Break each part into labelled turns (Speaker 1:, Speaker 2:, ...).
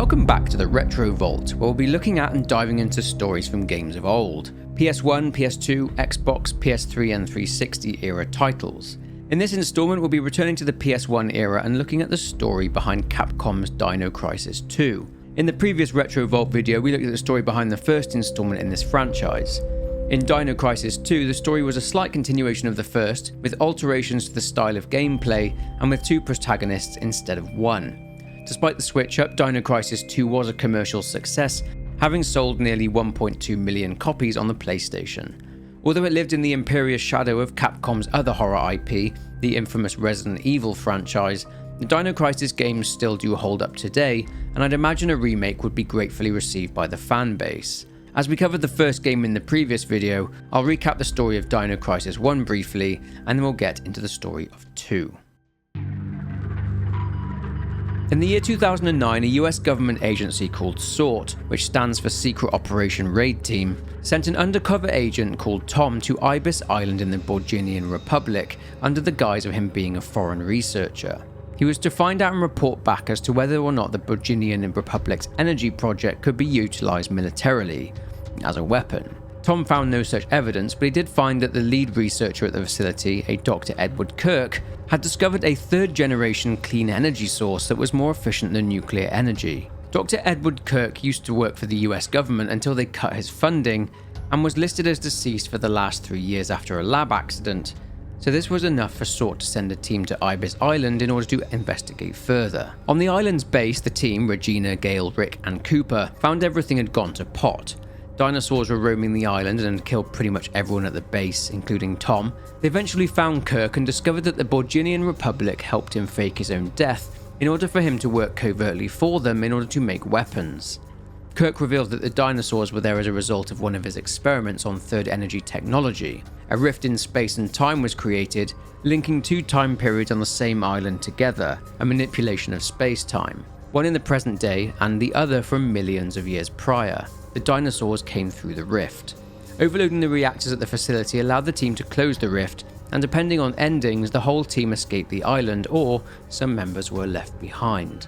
Speaker 1: Welcome back to the Retro Vault, where we'll be looking at and diving into stories from games of old. PS1, PS2, Xbox, PS3 and 360 era titles. In this installment we'll be returning to the PS1 era and looking at the story behind Capcom's Dino Crisis 2. In the previous Retro Vault video we looked at the story behind the first installment in this franchise. In Dino Crisis 2, the story was a slight continuation of the first, with alterations to the style of gameplay and with two protagonists instead of one. Despite the switch up, Dino Crisis 2 was a commercial success, having sold nearly 1.2 million copies on the PlayStation. Although it lived in the imperious shadow of Capcom's other horror IP, the infamous Resident Evil franchise, the Dino Crisis games still do hold up today, and I'd imagine a remake would be gratefully received by the fan base. As we covered the first game in the previous video, I'll recap the story of Dino Crisis 1 briefly, and then we'll get into the story of 2. In the year 2009, a US government agency called SORT, which stands for Secret Operation Raid Team, sent an undercover agent called Tom to Ibis Island in the Borginian Republic under the guise of him being a foreign researcher. He was to find out and report back as to whether or not the Borginian Republic's energy project could be utilised militarily, as a weapon. Tom found no such evidence, but he did find that the lead researcher at the facility, a Dr. Edward Kirk, had discovered a third-generation clean energy source that was more efficient than nuclear energy. Dr. Edward Kirk used to work for the US government until they cut his funding, and was listed as deceased for the last 3 years after a lab accident, so this was enough for SORT to send a team to Ibis Island in order to investigate further. On the island's base, the team, Regina, Gale, Rick and Cooper, found everything had gone to pot. Dinosaurs were roaming the island and had killed pretty much everyone at the base, including Tom. They eventually found Kirk and discovered that the Borginian Republic helped him fake his own death in order for him to work covertly for them in order to make weapons. Kirk revealed that the dinosaurs were there as a result of one of his experiments on third energy technology. A rift in space and time was created, linking two time periods on the same island together, a manipulation of space-time, one in the present day and the other from millions of years prior. The dinosaurs came through the rift. Overloading the reactors at the facility allowed the team to close the rift, and depending on endings, the whole team escaped the island or some members were left behind.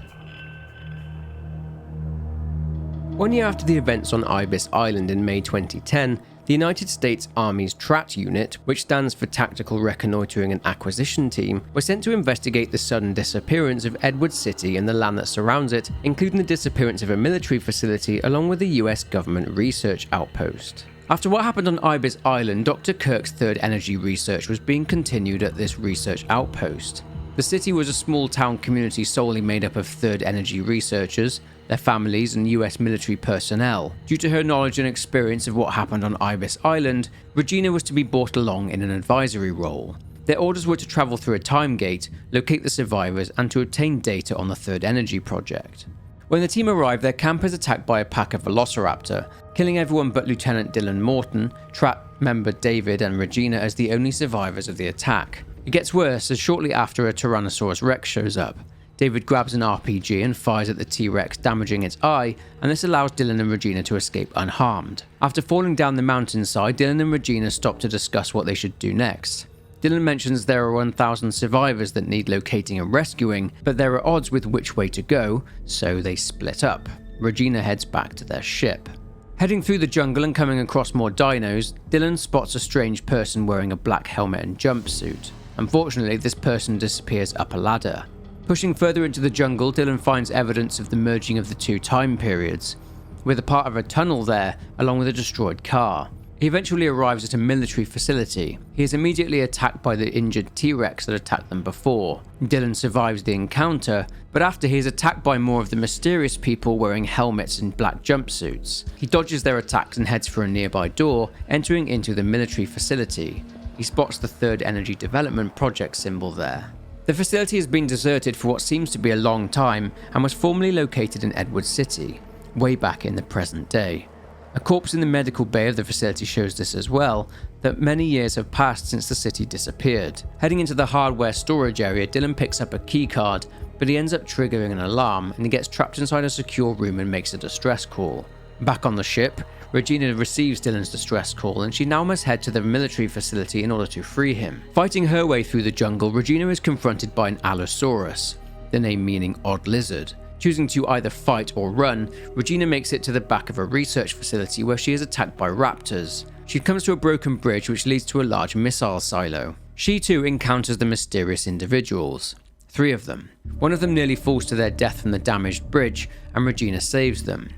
Speaker 1: 1 year after the events on Ibis Island in May 2010, the United States Army's TRAT unit, which stands for Tactical Reconnoitering and Acquisition Team, was sent to investigate the sudden disappearance of Edward City and the land that surrounds it, including the disappearance of a military facility along with a US government research outpost. After what happened on Ibis Island, Dr. Kirk's third energy research was being continued at this research outpost. The city was a small town community solely made up of third energy researchers, their families and US military personnel. Due to her knowledge and experience of what happened on Ibis Island, Regina was to be brought along in an advisory role. Their orders were to travel through a time gate, locate the survivors and to obtain data on the third energy project. When the team arrived, their camp is attacked by a pack of velociraptor, killing everyone but Lieutenant Dylan Morton, TRAT member David and Regina as the only survivors of the attack. It gets worse as shortly after a Tyrannosaurus Rex shows up. David grabs an RPG and fires at the T-Rex, damaging its eye, and this allows Dylan and Regina to escape unharmed. After falling down the mountainside, Dylan and Regina stop to discuss what they should do next. Dylan mentions there are 1,000 survivors that need locating and rescuing, but there are odds with which way to go, so they split up. Regina heads back to their ship. Heading through the jungle and coming across more dinos, Dylan spots a strange person wearing a black helmet and jumpsuit. Unfortunately, this person disappears up a ladder. Pushing further into the jungle, Dylan finds evidence of the merging of the two time periods, with a part of a tunnel there, along with a destroyed car. He eventually arrives at a military facility. He is immediately attacked by the injured T-Rex that attacked them before. Dylan survives the encounter, but after he is attacked by more of the mysterious people wearing helmets and black jumpsuits. He dodges their attacks and heads for a nearby door, entering into the military facility. He spots the Third Energy Development Project symbol there. The facility has been deserted for what seems to be a long time and was formerly located in Edward City, way back in the present day. A corpse in the medical bay of the facility shows this as well, that many years have passed since the city disappeared. Heading into the hardware storage area, Dylan picks up a key card, but he ends up triggering an alarm and he gets trapped inside a secure room and makes a distress call. Back on the ship, Regina receives Dylan's distress call and she now must head to the military facility in order to free him. Fighting her way through the jungle, Regina is confronted by an Allosaurus, the name meaning odd lizard. Choosing to either fight or run, Regina makes it to the back of a research facility where she is attacked by raptors. She comes to a broken bridge which leads to a large missile silo. She too encounters the mysterious individuals. 3 of them. One of them nearly falls to their death from the damaged bridge, and Regina saves them.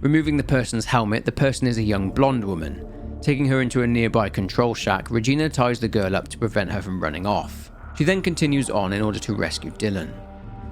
Speaker 1: Removing the person's helmet, the person is a young blonde woman. Taking her into a nearby control shack, Regina ties the girl up to prevent her from running off. She then continues on in order to rescue Dylan.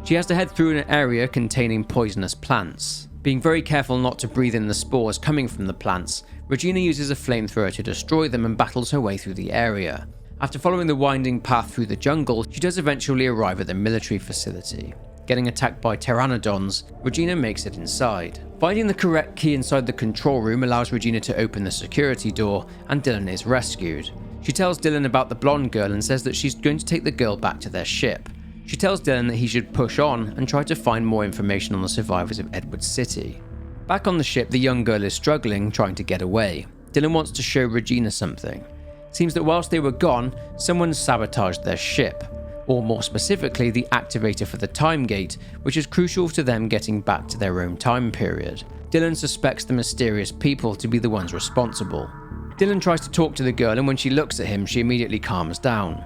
Speaker 1: She has to head through an area containing poisonous plants. Being very careful not to breathe in the spores coming from the plants, Regina uses a flamethrower to destroy them and battles her way through the area. After following the winding path through the jungle, she does eventually arrive at the military facility. Getting attacked by pteranodons, Regina makes it inside. Finding the correct key inside the control room allows Regina to open the security door, and Dylan is rescued. She tells Dylan about the blonde girl and says that she's going to take the girl back to their ship. She tells Dylan that he should push on and try to find more information on the survivors of Edward City. Back on the ship, the young girl is struggling, trying to get away. Dylan wants to show Regina something. Seems that whilst they were gone, someone sabotaged their ship, or more specifically the activator for the time gate, which is crucial to them getting back to their own time period. Dylan suspects the mysterious people to be the ones responsible. Dylan tries to talk to the girl, and when she looks at him, she immediately calms down.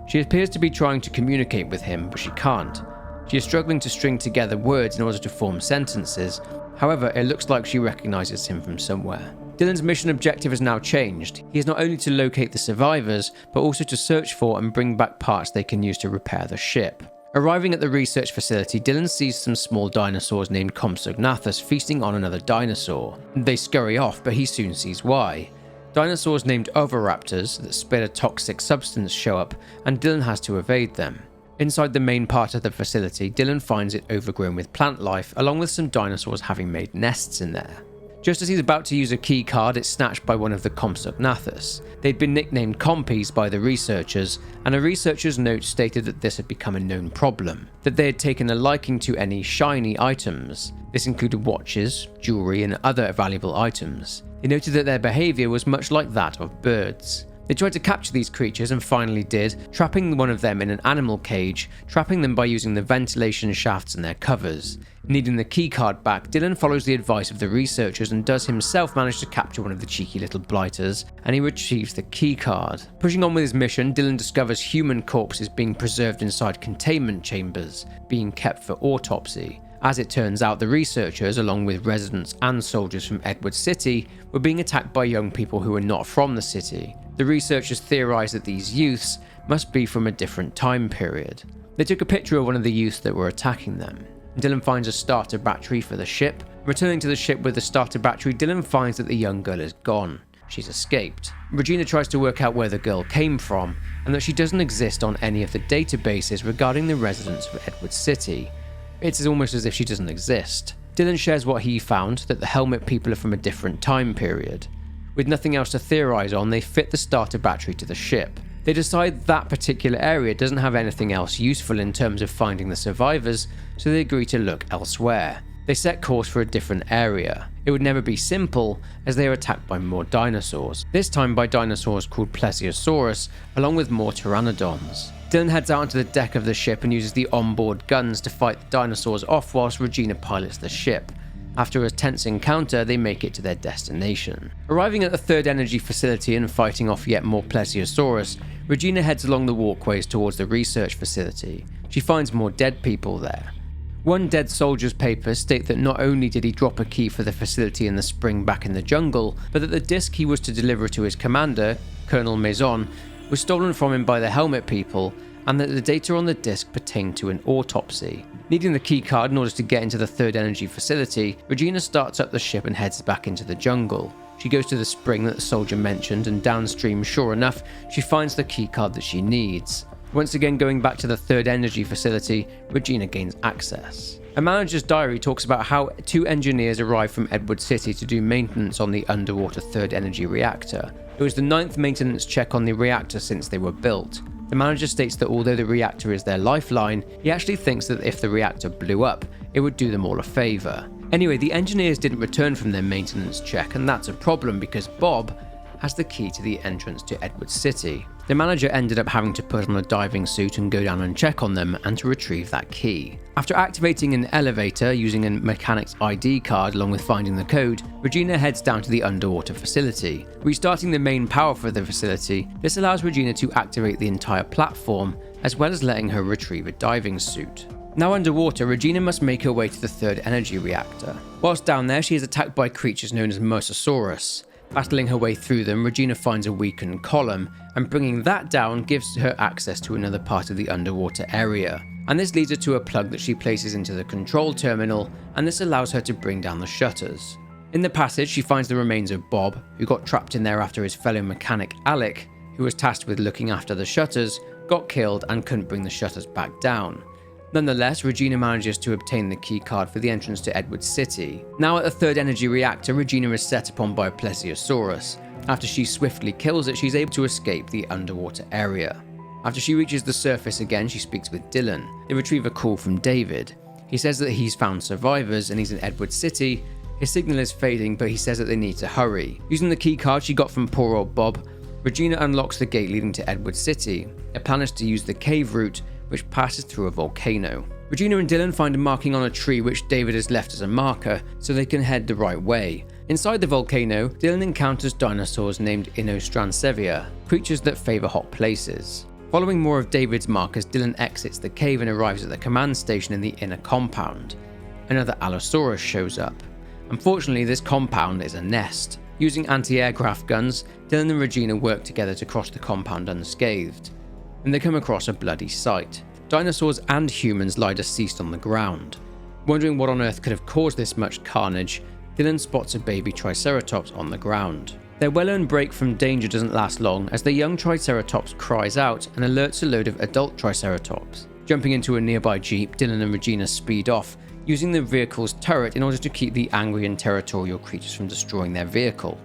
Speaker 1: She appears to be trying to communicate with him, but she can't. She is struggling to string together words in order to form sentences. However, it looks like she recognizes him from somewhere. Dylan's mission objective has now changed. He is not only to locate the survivors, but also to search for and bring back parts they can use to repair the ship. Arriving at the research facility, Dylan sees some small dinosaurs named Compsognathus feasting on another dinosaur. They scurry off, but he soon sees why. Dinosaurs named oviraptors that spit a toxic substance show up, and Dylan has to evade them. Inside the main part of the facility, Dylan finds it overgrown with plant life, along with some dinosaurs having made nests in there. Just as he's about to use a key card, it's snatched by one of the Compsognathus. They'd been nicknamed Compies by the researchers, and a researcher's note stated that this had become a known problem, that they had taken a liking to any shiny items. This included watches, jewelry, and other valuable items. They noted that their behaviour was much like that of birds. They tried to capture these creatures and finally did, trapping one of them in an animal cage, trapping them by using the ventilation shafts in their covers. Needing the keycard back, Dylan follows the advice of the researchers and does himself manage to capture one of the cheeky little blighters, and he retrieves the keycard. Pushing on with his mission, Dylan discovers human corpses being preserved inside containment chambers, being kept for autopsy. As it turns out, the researchers, along with residents and soldiers from Edward City, were being attacked by young people who were not from the city. The researchers theorized that these youths must be from a different time period. They took a picture of one of the youths that were attacking them. Dylan finds a starter battery for the ship. Returning to the ship with the starter battery, Dylan finds that the young girl is gone. She's escaped. Regina tries to work out where the girl came from, and that she doesn't exist on any of the databases regarding the residents of Edward City. It's almost as if she doesn't exist. Dylan shares what he found, that the helmet people are from a different time period. With nothing else to theorize on, they fit the starter battery to the ship. They decide that particular area doesn't have anything else useful in terms of finding the survivors, so they agree to look elsewhere. They set course for a different area. It would never be simple, as they are attacked by more dinosaurs, this time by dinosaurs called Plesiosaurus, along with more pteranodons. Dylan heads out onto the deck of the ship and uses the onboard guns to fight the dinosaurs off whilst Regina pilots the ship. After a tense encounter, they make it to their destination. Arriving at the third energy facility and fighting off yet more Plesiosaurus, Regina heads along the walkways towards the research facility. She finds more dead people there. One dead soldier's papers state that not only did he drop a key for the facility in the spring back in the jungle, but that the disc he was to deliver to his commander, Colonel Maison, was stolen from him by the helmet people, and that the data on the disc pertained to an autopsy. Needing the keycard in order to get into the third energy facility, Regina starts up the ship and heads back into the jungle. She goes to the spring that the soldier mentioned, and downstream, sure enough, she finds the keycard that she needs. Once again going back to the third energy facility, Regina gains access. A manager's diary talks about how 2 engineers arrived from Edward City to do maintenance on the underwater third energy reactor. It was the 9th maintenance check on the reactor since they were built. The manager states that although the reactor is their lifeline, he actually thinks that if the reactor blew up, it would do them all a favour. Anyway, the engineers didn't return from their maintenance check, and that's a problem because Bob has the key to the entrance to Edward City. The manager ended up having to put on a diving suit and go down and check on them and to retrieve that key. After activating an elevator using a mechanic's ID card along with finding the code, Regina heads down to the underwater facility. Restarting the main power for the facility, this allows Regina to activate the entire platform, as well as letting her retrieve a diving suit. Now underwater, Regina must make her way to the third energy reactor. Whilst down there, she is attacked by creatures known as Mosasaurus. Battling her way through them, Regina finds a weakened column, and bringing that down gives her access to another part of the underwater area. And this leads her to a plug that she places into the control terminal, and this allows her to bring down the shutters. In the passage, she finds the remains of Bob, who got trapped in there after his fellow mechanic Alec, who was tasked with looking after the shutters, got killed and couldn't bring the shutters back down. Nonetheless, Regina manages to obtain the keycard for the entrance to Edward City. Now at the third energy reactor, Regina is set upon by a Plesiosaurus. After she swiftly kills it, she's able to escape the underwater area. After she reaches the surface again, she speaks with Dylan. They retrieve a call from David. He says that he's found survivors and he's in Edward City. His signal is fading, but he says that they need to hurry. Using the keycard she got from poor old Bob, Regina unlocks the gate leading to Edward City. Her plan is to use the cave route, which passes through a volcano. Regina and Dylan find a marking on a tree which David has left as a marker, so they can head the right way. Inside the volcano, Dylan encounters dinosaurs named Inostransevia, creatures that favour hot places. Following more of David's markers, Dylan exits the cave and arrives at the command station in the inner compound. Another Allosaurus shows up. Unfortunately, this compound is a nest. Using anti-aircraft guns, Dylan and Regina work together to cross the compound unscathed, and they come across a bloody sight. Dinosaurs and humans lie deceased on the ground. Wondering what on earth could have caused this much carnage, Dylan spots a baby Triceratops on the ground. Their well-earned break from danger doesn't last long, as the young Triceratops cries out and alerts a load of adult Triceratops. Jumping into a nearby jeep, Dylan and Regina speed off, using the vehicle's turret in order to keep the angry and territorial creatures from destroying their vehicle.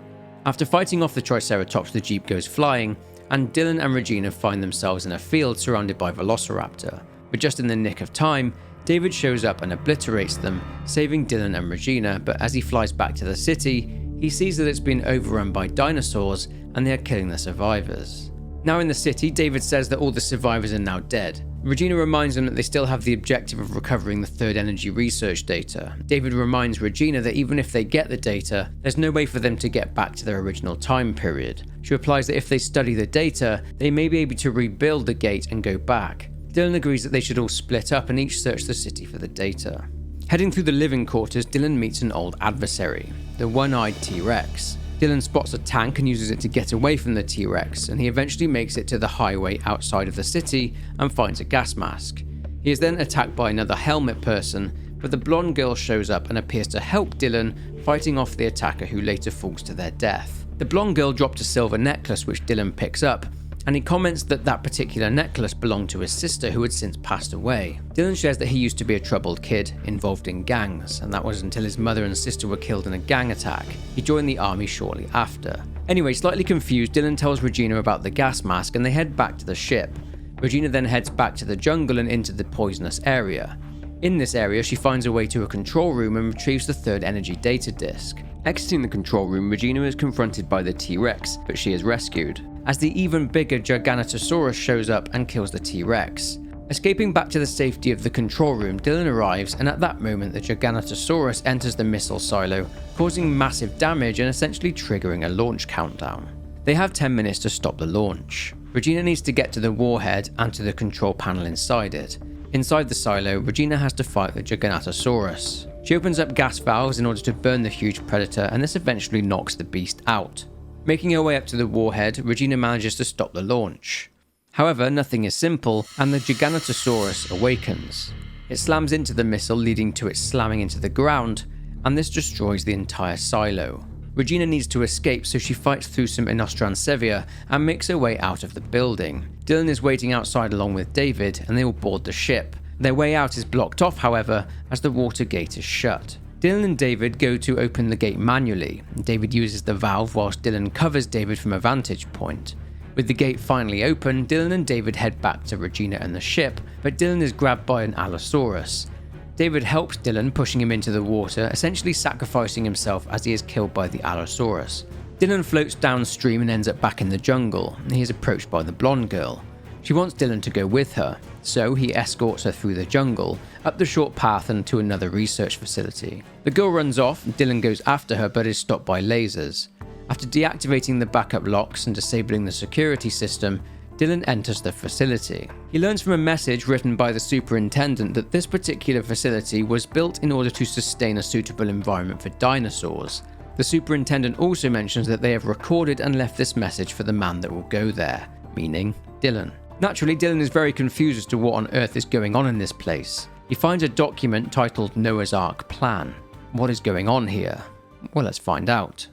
Speaker 1: After fighting off the Triceratops, the jeep goes flying, and Dylan and Regina find themselves in a field surrounded by Velociraptor. But just in the nick of time, David shows up and obliterates them, saving Dylan and Regina, but as he flies back to the city, he sees that it's been overrun by dinosaurs and they are killing the survivors. Now in the city, David says that all the survivors are now dead. Regina reminds them that they still have the objective of recovering the third energy research data. David reminds Regina that even if they get the data, there's no way for them to get back to their original time period. She replies that if they study the data, they may be able to rebuild the gate and go back. Dylan agrees that they should all split up and each search the city for the data. Heading through the living quarters, Dylan meets an old adversary, the one-eyed T-Rex. Dylan spots a tank and uses it to get away from the T-Rex, and he eventually makes it to the highway outside of the city and finds a gas mask. He is then attacked by another helmet person, but the blonde girl shows up and appears to help Dylan, fighting off the attacker who later falls to their death. The blonde girl dropped a silver necklace which Dylan picks up, and he comments that that particular necklace belonged to his sister who had since passed away. Dylan shares that he used to be a troubled kid, involved in gangs, and that was until his mother and sister were killed in a gang attack. He joined the army shortly after. Anyway, slightly confused, Dylan tells Regina about the gas mask and they head back to the ship. Regina then heads back to the jungle and into the poisonous area. In this area, she finds a way to a control room and retrieves the third energy data disk. Exiting the control room, Regina is confronted by the T-Rex, but she is rescued, as the even bigger Giganotosaurus shows up and kills the T-Rex. Escaping back to the safety of the control room, Dylan arrives, and at that moment the Giganotosaurus enters the missile silo, causing massive damage and essentially triggering a launch countdown. They have 10 minutes to stop the launch. Regina needs to get to the warhead and to the control panel inside it. Inside the silo, Regina has to fight the Giganotosaurus. She opens up gas valves in order to burn the huge predator, and this eventually knocks the beast out. Making her way up to the warhead, Regina manages to stop the launch. However, nothing is simple, and the Giganotosaurus awakens. It slams into the missile, leading to it slamming into the ground, and this destroys the entire silo. Regina needs to escape, so she fights through some Inostransevia and makes her way out of the building. Dylan is waiting outside along with David, and they all board the ship. Their way out is blocked off, however, as the water gate is shut. Dylan and David go to open the gate manually. David uses the valve whilst Dylan covers David from a vantage point. With the gate finally open, Dylan and David head back to Regina and the ship, but Dylan is grabbed by an Allosaurus. David helps Dylan, pushing him into the water, essentially sacrificing himself as he is killed by the Allosaurus. Dylan floats downstream and ends up back in the jungle. He is approached by the blonde girl. She wants Dylan to go with her, so he escorts her through the jungle, up the short path and to another research facility. The girl runs off, Dylan goes after her but is stopped by lasers. After deactivating the backup locks and disabling the security system, Dylan enters the facility. He learns from a message written by the superintendent that this particular facility was built in order to sustain a suitable environment for dinosaurs. The superintendent also mentions that they have recorded and left this message for the man that will go there, meaning Dylan. Naturally, Dylan is very confused as to what on earth is going on in this place. He finds a document titled Noah's Ark Plan. What is going on here? Well, let's find out.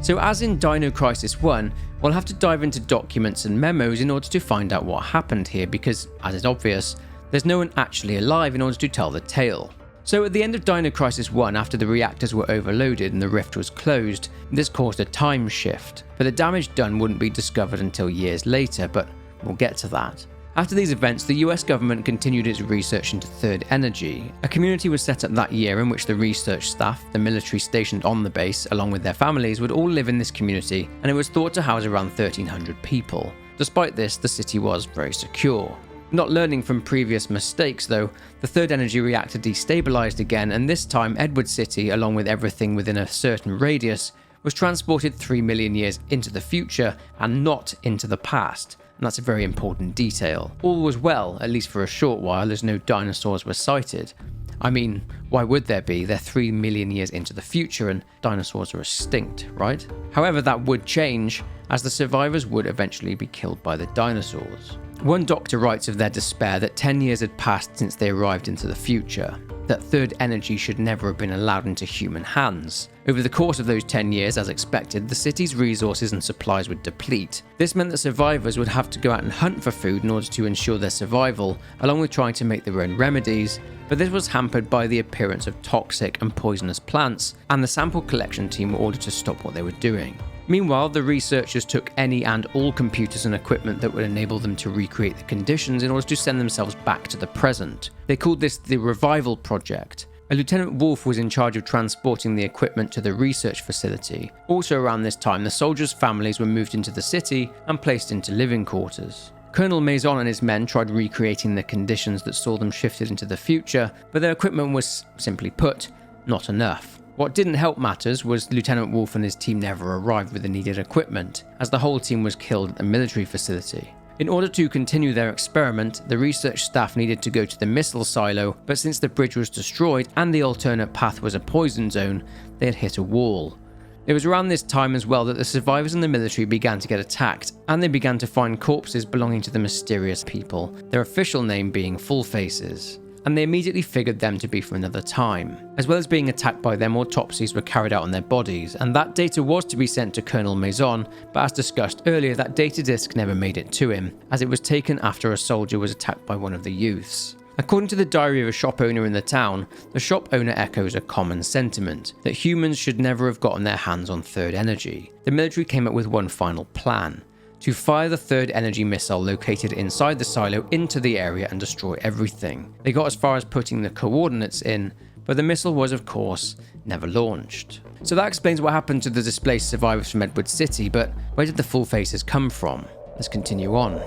Speaker 1: So as in Dino Crisis 1, we'll have to dive into documents and memos in order to find out what happened here because, as is obvious, there's no one actually alive in order to tell the tale. So at the end of Dino Crisis 1, after the reactors were overloaded and the rift was closed, this caused a time shift, but the damage done wouldn't be discovered until years later, but we'll get to that. After these events, the US government continued its research into third energy. A community was set up that year in which the research staff, the military stationed on the base, along with their families, would all live in this community, and it was thought to house around 1,300 people. Despite this, the city was very secure. Not learning from previous mistakes though, the third energy reactor destabilized again, and this time Edward City, along with everything within a certain radius, was transported 3 million years into the future and not into the past. And that's a very important detail. All was well, at least for a short while, as no dinosaurs were sighted. I mean, why would there be? They're 3 million years into the future and dinosaurs are extinct, right? However, that would change, as the survivors would eventually be killed by the dinosaurs. One doctor writes of their despair that 10 years had passed since they arrived into the future, that third energy should never have been allowed into human hands. Over the course of those 10 years, as expected, the city's resources and supplies would deplete. This meant that survivors would have to go out and hunt for food in order to ensure their survival, along with trying to make their own remedies, but this was hampered by the appearance of toxic and poisonous plants, and the sample collection team were ordered to stop what they were doing. Meanwhile, the researchers took any and all computers and equipment that would enable them to recreate the conditions in order to send themselves back to the present. They called this the Revival Project. A Lieutenant Wolf was in charge of transporting the equipment to the research facility. Also around this time, the soldiers' families were moved into the city and placed into living quarters. Colonel Maison and his men tried recreating the conditions that saw them shifted into the future, but their equipment was, simply put, not enough. What didn't help matters was Lieutenant Wolf and his team never arrived with the needed equipment, as the whole team was killed at the military facility. In order to continue their experiment, the research staff needed to go to the missile silo, but since the bridge was destroyed and the alternate path was a poison zone, they had hit a wall. It was around this time as well that the survivors in the military began to get attacked, and they began to find corpses belonging to the mysterious people, their official name being Full Faces. And they immediately figured them to be from another time. As well as being attacked by them, autopsies were carried out on their bodies, and that data was to be sent to Colonel Maison, but as discussed earlier, that data disk never made it to him, as it was taken after a soldier was attacked by one of the youths. According to the diary of a shop owner in the town, the shop owner echoes a common sentiment, that humans should never have gotten their hands on third energy. The military came up with one final plan: to fire the third energy missile located inside the silo into the area and destroy everything. They got as far as putting the coordinates in, but the missile was, of course, never launched. So that explains what happened to the displaced survivors from Edward City, but where did the Full Faces come from? Let's continue on.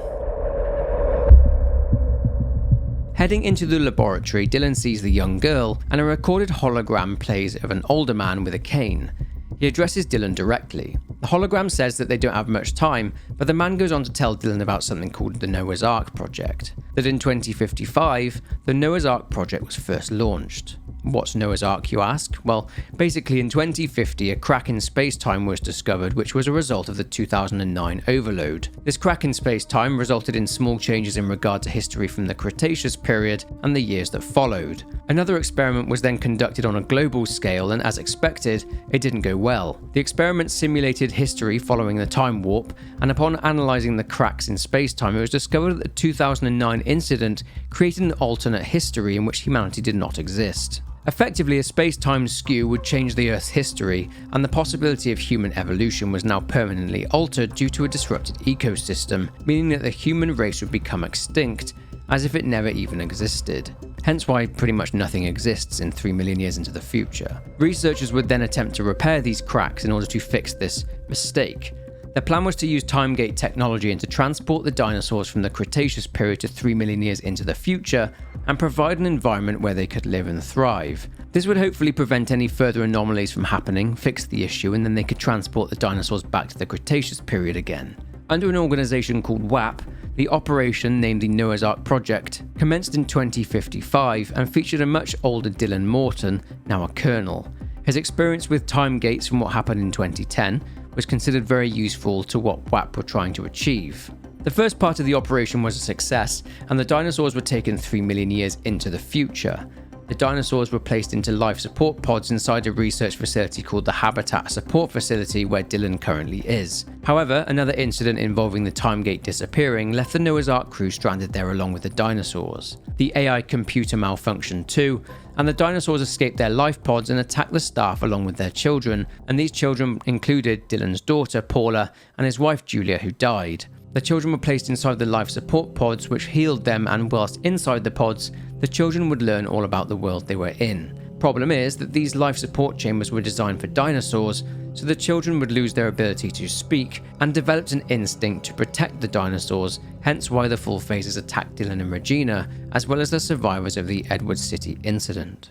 Speaker 1: Heading into the laboratory, Dylan sees the young girl, and a recorded hologram plays of an older man with a cane. He addresses Dylan directly. The hologram says that they don't have much time, but the man goes on to tell Dylan about something called the Noah's Ark Project. That in 2055, the Noah's Ark Project was first launched. What's Noah's Ark, you ask? Well, basically in 2050, a crack in space-time was discovered, which was a result of the 2009 overload. This crack in space-time resulted in small changes in regard to history from the Cretaceous period and the years that followed. Another experiment was then conducted on a global scale, and as expected, it didn't go well. The experiment simulated history following the time warp, and upon analysing the cracks in space-time, it was discovered that the 2009 incident created an alternate history in which humanity did not exist. Effectively, a space-time skew would change the Earth's history, and the possibility of human evolution was now permanently altered due to a disrupted ecosystem, meaning that the human race would become extinct, as if it never even existed. hence why pretty much nothing exists in 3 million years into the future. Researchers would then attempt to repair these cracks in order to fix this mistake. Their plan was to use timegate technology and to transport the dinosaurs from the Cretaceous period to 3 million years into the future and provide an environment where they could live and thrive. This would hopefully prevent any further anomalies from happening, fix the issue, and then they could transport the dinosaurs back to the Cretaceous period again. Under an organization called WAP, the operation, named the Noah's Ark Project, commenced in 2055 and featured a much older Dylan Morton, now a colonel. His experience with time gates from what happened in 2010 was considered very useful to what WAP were trying to achieve. The first part of the operation was a success, and the dinosaurs were taken 3 million years into the future. The dinosaurs were placed into life support pods inside a research facility called the Habitat Support Facility where Dylan currently is. However, another incident involving the timegate disappearing left the Noah's Ark crew stranded there along with the dinosaurs. The AI computer malfunctioned too, and the dinosaurs escaped their life pods and attacked the staff along with their children, and these children included Dylan's daughter Paula and his wife Julia, who died. The children were placed inside the life support pods, which healed them, and whilst inside the pods, the children would learn all about the world they were in. Problem is that these life support chambers were designed for dinosaurs, so the children would lose their ability to speak and developed an instinct to protect the dinosaurs, hence why the full faces attacked Dylan and Regina, as well as the survivors of the Edward City incident.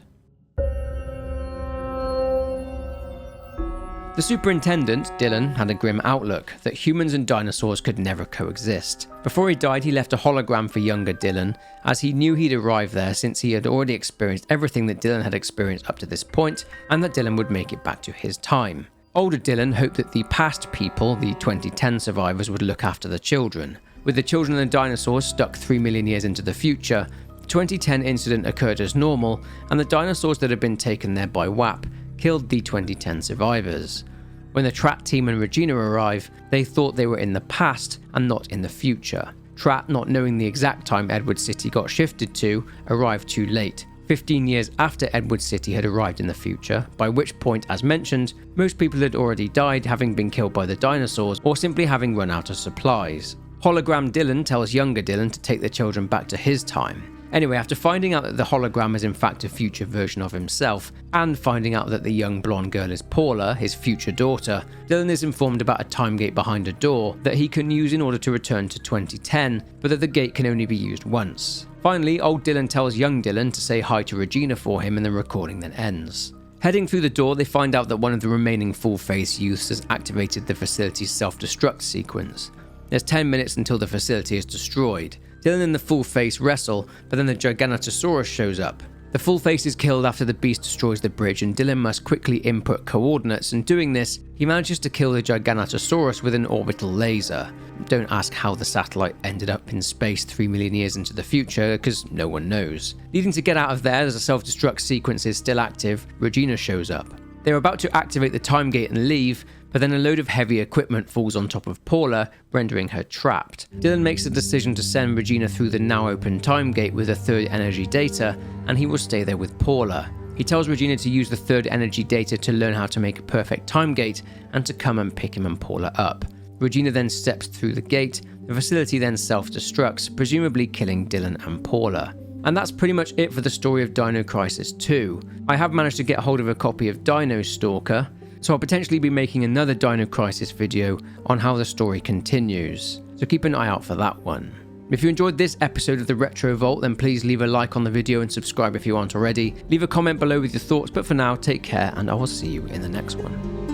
Speaker 1: The superintendent, Dylan, had a grim outlook that humans and dinosaurs could never coexist. Before he died, he left a hologram for younger Dylan, as he knew he'd arrive there since he had already experienced everything that Dylan had experienced up to this point, and that Dylan would make it back to his time. Older Dylan hoped that the past people, the 2010 survivors, would look after the children. With the children and the dinosaurs stuck 3 million years into the future, the 2010 incident occurred as normal, and the dinosaurs that had been taken there by WAP killed the 2010 survivors. When the Trat team and Regina arrive, they thought they were in the past and not in the future. Trat, not knowing the exact time Edward City got shifted to, arrived too late, 15 years after Edward City had arrived in the future, by which point, as mentioned, most people had already died, having been killed by the dinosaurs or simply having run out of supplies. Hologram Dylan tells younger Dylan to take the children back to his time. Anyway, after finding out that the hologram is in fact a future version of himself, and finding out that the young blonde girl is Paula, his future daughter, Dylan is informed about a time gate behind a door that he can use in order to return to 2010, but that the gate can only be used once. Finally, old Dylan tells young Dylan to say hi to Regina for him, and the recording then ends. Heading through the door, they find out that one of the remaining full-face youths has activated the facility's self-destruct sequence. There's 10 minutes until the facility is destroyed. Dylan and the full face wrestle, but then the Giganotosaurus shows up. The full face is killed after the beast destroys the bridge, and Dylan must quickly input coordinates, and doing this, he manages to kill the Giganotosaurus with an orbital laser. Don't ask how the satellite ended up in space 3 million years into the future, because no one knows. Needing to get out of there as the self-destruct sequence is still active, Regina shows up. They're about to activate the time gate and leave, but then a load of heavy equipment falls on top of Paula, rendering her trapped. Dylan makes the decision to send Regina through the now open time gate with the third energy data, and he will stay there with Paula. He tells Regina to use the third energy data to learn how to make a perfect time gate, and to come and pick him and Paula up. Regina then steps through the gate, the facility then self-destructs, presumably killing Dylan and Paula. And that's pretty much it for the story of Dino Crisis 2. I have managed to get hold of a copy of Dino Stalker, so I'll potentially be making another Dino Crisis video on how the story continues, so keep an eye out for that one. If you enjoyed this episode of the Retro Vault, then please leave a like on the video and subscribe if you aren't already. Leave a comment below with your thoughts, but for now, take care and I will see you in the next one.